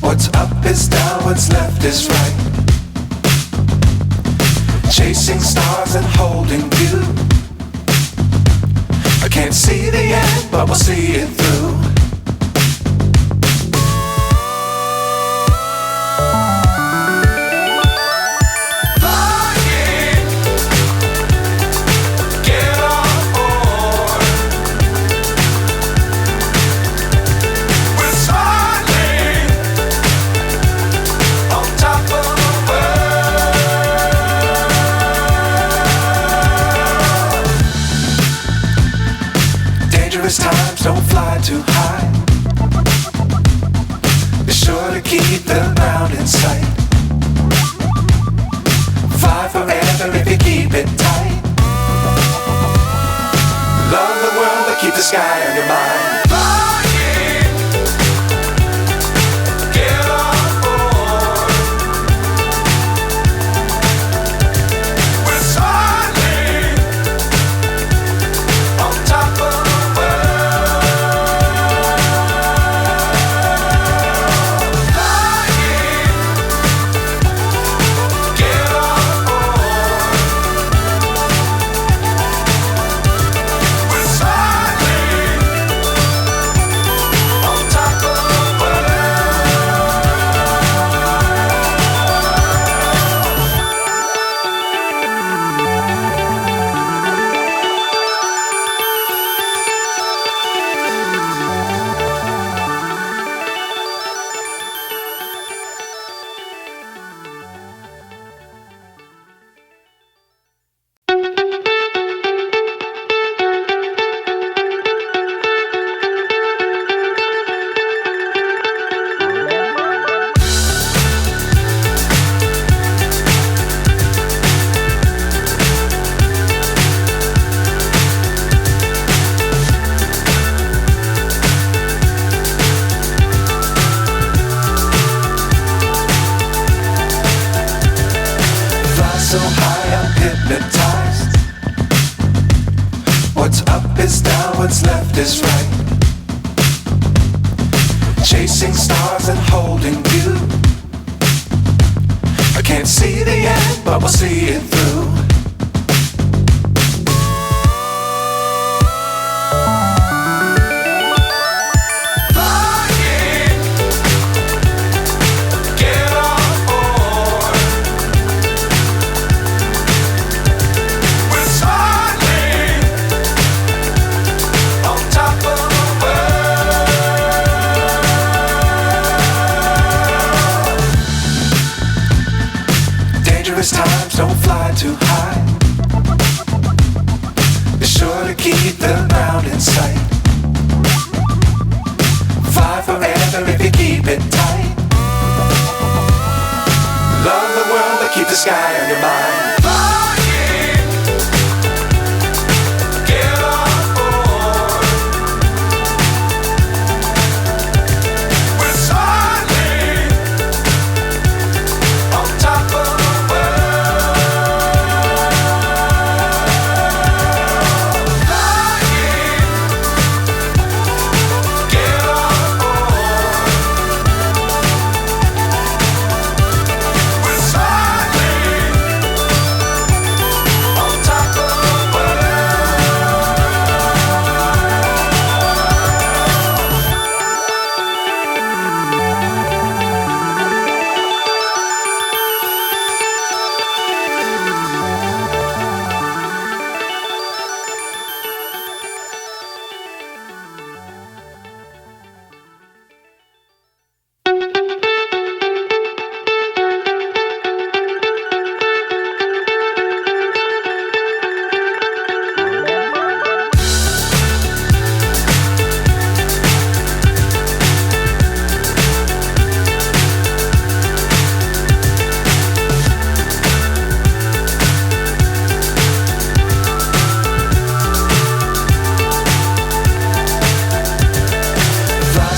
What's up is down, what's left is right. Chasing stars and holding you. I can't see the end, but we'll see it through. Times don't fly too high. Be sure to keep the ground in sight. Fly forever if you keep it tight. Love the world but keep the sky on your mind. So high I'm hypnotized. What's up is down, what's left is right. Chasing stars and holding you. I can't see the end, but we'll see it through. Times don't fly too high. Be sure to keep the ground in sight. Fly forever if you keep it tight. Love the world but keep the sky on your mind.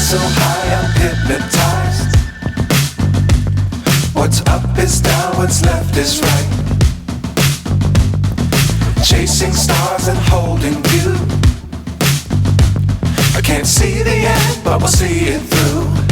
So high I'm hypnotized. What's up is down, what's left is right. Chasing stars and holding you. I can't see the end, but we'll see it through.